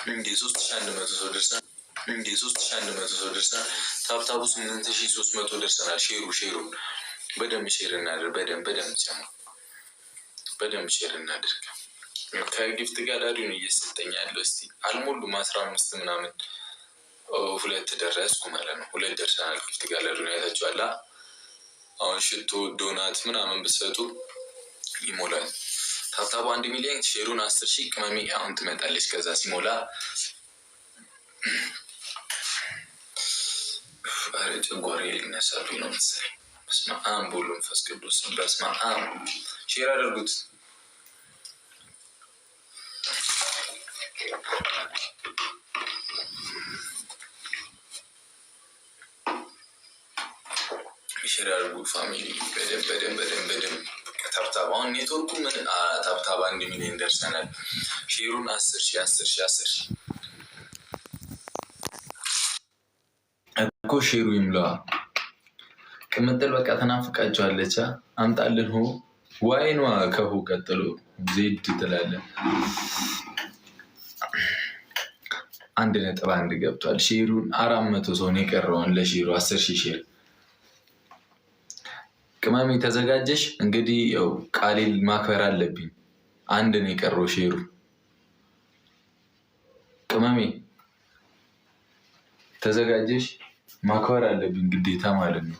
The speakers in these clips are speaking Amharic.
እንዴ 3100 ሰው ደርሰናል። እንዴ 3100 ሰው ደርሰናል። ታብታቡ 8300 ደርሰናል። ሼሩን በደንብ ሼር እናድርግ። በደንብ ሼር እናድርግ። ከጊፍት ጋላሪውን እየሰጠኝ ያለው እስቲ አልሞሉም 15 ምናምን 2 ደረስኩ ማለት ነው። 2 ደርሰናል። ጊፍት ጋላሪውን አይታችኋላ። አሁን ሽቶ ዶናት ምናምን ብትሰጡ ይሞላል። ታብታቡ 1 ሚሊዮን ሼሩን 10,000 ቅመሜ አሁን ትመጣለች። ከዛ ሲሞላ አረ ጨጓራዬ ሊነሳብኝ ነው መሰለኝ። በስመ አብ ወወልድ ወመንፈስ ቅዱስ። በስመ አብ ሼር አድርጉት። ሼር አድርጉ ፋሚሊ በደንብ ታብታብ አሁን ኔትወርኩ ምን ታብታብ 1 ሚሊዮን ደርሰናል። ሼሩን 10,000 እኮ ሼሩ ይምላ። ቅምጥል በቃ ተናፍቃቸዋለች። አምጣልን ሆ ዋይኗ ከሁ ቀጥሎ ዜድ ትላለ። 1.1 ገብቷል። ሼሩን 400 ሰው ነው የቀረውን ለሼሩ 10,000 ሼር። ቅመሜ ተዘጋጀሽ? እንግዲህ ያው ቃሌን ማክበር አለብኝ። 1 ነው የቀረው ሼሩ። ቅመሜ ተዘጋጀሽ? ማክበር አለብኝ ግዴታ ማለት ነው።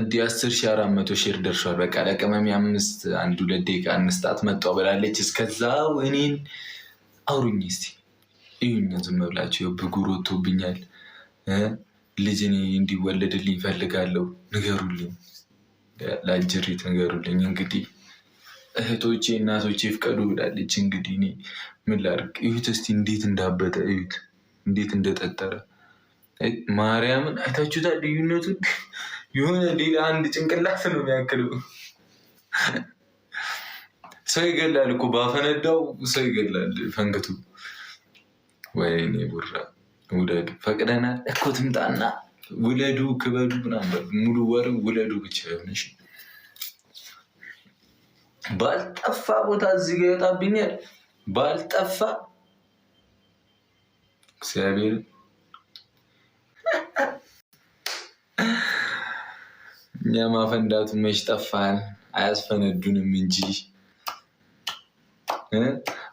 እንዲ 10,400 ሼር ደርሷል። በቃ ለቅመሜ 1-2 ደቂቃ እንስጣት መጣው ብላለች። እስከዛው እኔን አውሩኝ እስቲ እዩኝ። ዝም ብላችሁ ብጉር ወጥቶብኛል። ልጅ እኔ እንዲወለድልኝ እፈልጋለሁ። ንገሩልኝ፣ ለአጅሪት ንገሩልኝ። እንግዲህ እህቶቼ እናቶቼ ፍቀዱ ብላለች። እንግዲህ እኔ ምን ላድርግ? እዩት እስቲ እንዴት እንዳበጠ እዩት፣ እንዴት እንደጠጠረ ማርያምን አይታችሁታል? ልዩነቱን የሆነ ሌላ አንድ ጭንቅላት ነው የሚያክለው። ሰው ይገላል እኮ ባፈነዳው ሰው ይገላል ፈንክቱ። ወይኔ ቡራ ውለዱ፣ ፈቅደናል እኮ ትምጣና ውለዱ፣ ክበዱ ምናምን ሙሉ ወር ውለዱ ብቻ የሆነሽ ባልጠፋ ቦታ እዚህ ጋ ይወጣብኛል። ባልጠፋ እግዚአብሔር እኛ ማፈንዳቱ መች ጠፋን? አያስፈነዱንም እንጂ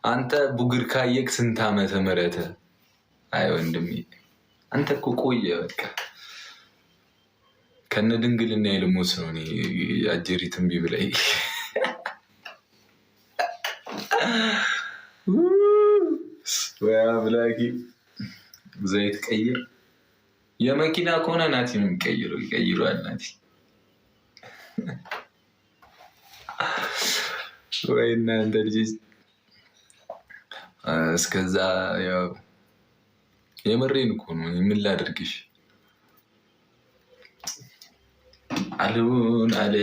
አንተ ቡግር ካየክ ስንት ዓመተ ምህረት? አይ ወንድሜ አንተ እኮ ቆየ። በቃ ከነ ድንግልና የልሞት ነው። እኔ አጀሪት እምቢ ብላኝ ወይ አምላኬ። ዘይት ቀይር። የመኪና ከሆነ ናቲ ነው የሚቀይረው። ይቀይረዋል ናቲ። ወይ እናንተ ልጅ እስከዛ ያው የምሬን እኮ ነው። ምን ላድርግሽ? አልሆን አለ።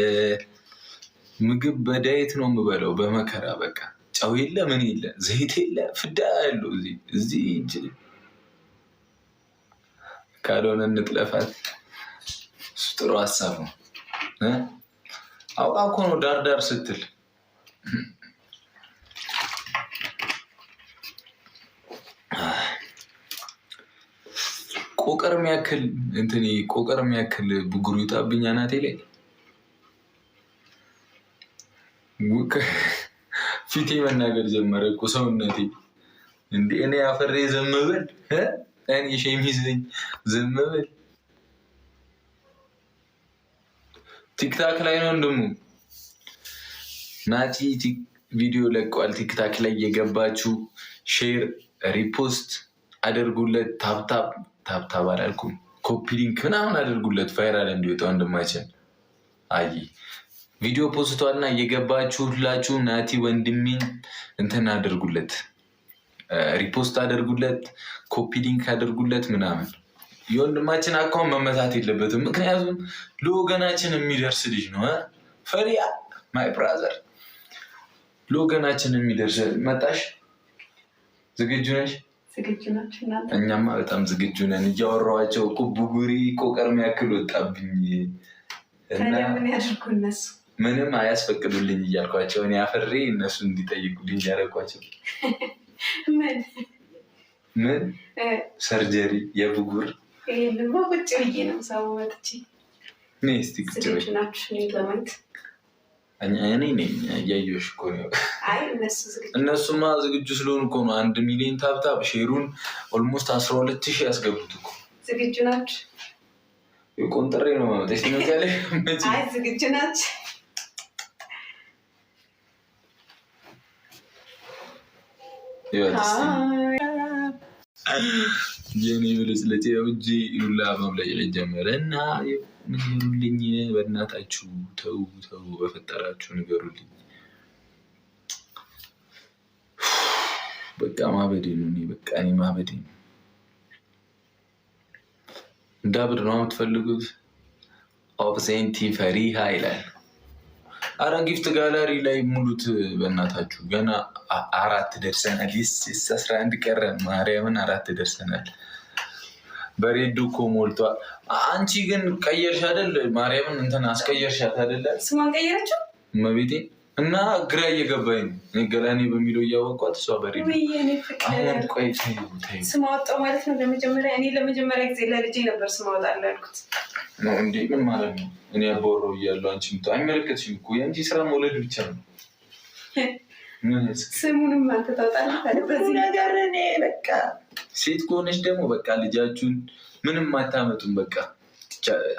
ምግብ በዳይት ነው የምበለው በመከራ በቃ። ጨው የለ ምን የለ ዘይት የለ ፍዳ ያለው እዚህ እንጂ ካልሆነ እንጥለፋት። እሱ ጥሩ ሀሳብ ነው። አውቃ እኮ ነው ዳርዳር ስትል ቆቀር የሚያክል ብጉሩ ይጣብኛ ናቴ ላይ ፊቴ መናገር ጀመረ እኮ ሰውነቴ። እንደ እኔ አፈሬ ዝም ብል እኔ ሸሚዝኝ ዝም ብል። ቲክታክ ላይ ነው እንደሙ ናቲ ቪዲዮ ለቋል። ቲክታክ ላይ የገባችሁ ሼር ሪፖስት አድርጉለት። ታብታብ አላልኩም፣ ኮፒ ሊንክ ምናምን አድርጉለት። ቫይራል እንዲወጣ ወንድማችን አይ ቪዲዮ ፖስቷልና እየገባችሁ ሁላችሁ ናቲ ወንድሜን እንትን አድርጉለት፣ ሪፖስት አድርጉለት፣ ኮፒ ሊንክ አድርጉለት ምናምን። የወንድማችን አካውንት መመታት የለበትም፣ ምክንያቱም ለወገናችን የሚደርስ ልጅ ነው። ፈሪያ ማይ ብራዘር ለወገናችን የሚደርስ መጣሽ? ዝግጁ ነሽ? ዝግጁ ናችሁ እናንተ? እኛማ በጣም ዝግጁ ነን። እያወራኋቸው እኮ ብጉሪ ቆቀር ያክል ወጣብኝ እና ምን ያድርጉ እነሱ? ምንም አያስፈቅዱልኝ እያልኳቸው እኔ አፈሬ እነሱ እንዲጠይቁልኝ ያደረኳቸው። ምን ሰርጀሪ የብጉር ይሄንማ ቁጭ ብዬ ነው ሰው መጥቼ እስቲ ቁጭ ዝግጁ ናችሁ ለማየት? እኔ ነኝ እያየሁሽ እኮ ነው። እነሱማ ዝግጁ ስለሆኑ እኮ ነው 1 ሚሊዮን ታብታብ ሼሩን ኦልሞስት 12,000 ያስገቡት እኮ። ዝግጁ ናችሁ? ቆንጥሬ ነው ማመጣሽ ትነጋለሽ። አይ ዝግጁ ናችሁ? የኔ ብልጽልጭ እጅ ሉላ መብለጭለጭ ጀመረ እና ንገሩልኝ፣ በእናታችሁ ተው ተው፣ በፈጠራችሁ ንገሩልኝ። በቃ ማበዴ ነው። በቃ እኔ ማበዴ ነው። እንዳብድ ነው የምትፈልጉት? ኦብሴንቲ ፈሪሃ ይላል። አረ ጊፍት ጋላሪ ላይ ሙሉት በእናታችሁ። ገና 4 ደርሰናል። 11 ቀረን። ማርያምን 4 ደርሰናል። በሬዱ እኮ ሞልቷል። አንቺ ግን ቀየርሽ አይደል? ማርያምን እንትን አስቀየርሻት አይደለ? ስሟን ቀየረችው እመቤቴ። እና ግራ እየገባኝ ነው። እኔ ገላኔ በሚለው እያወቋት እሷ በሬዱ። አሁን ቆይ ስም አወጣው ማለት ነው ለመጀመሪያ። እኔ ለመጀመሪያ ጊዜ ለልጄ ነበር ስም አወጣለሁ ያልኩት። እንዴ ምን ማለት ነው? እኔ አባወራው እያለሁ አንቺ አይመለከትሽም እኮ። የአንቺ ስራ መውለድ ብቻ ነው። ስሙንም አንተ ታውጣለህ በዚህ ነገር። እኔ በቃ ሴት ከሆነች ደግሞ በቃ ልጃችሁን ምንም አታመጡም። በቃ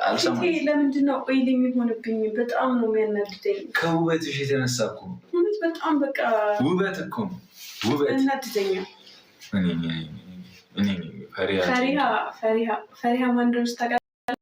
አልሰማም። ለምንድን ነው ኦይል የሚሆንብኝ? በጣም ነው የሚያናድደኝ። ከውበትሽ የተነሳ እኮ በጣም በቃ ውበት እኮ ነው ውበት እናድደኛል። ፈሪሃ ማን እንደሆነች ታውቃለህ?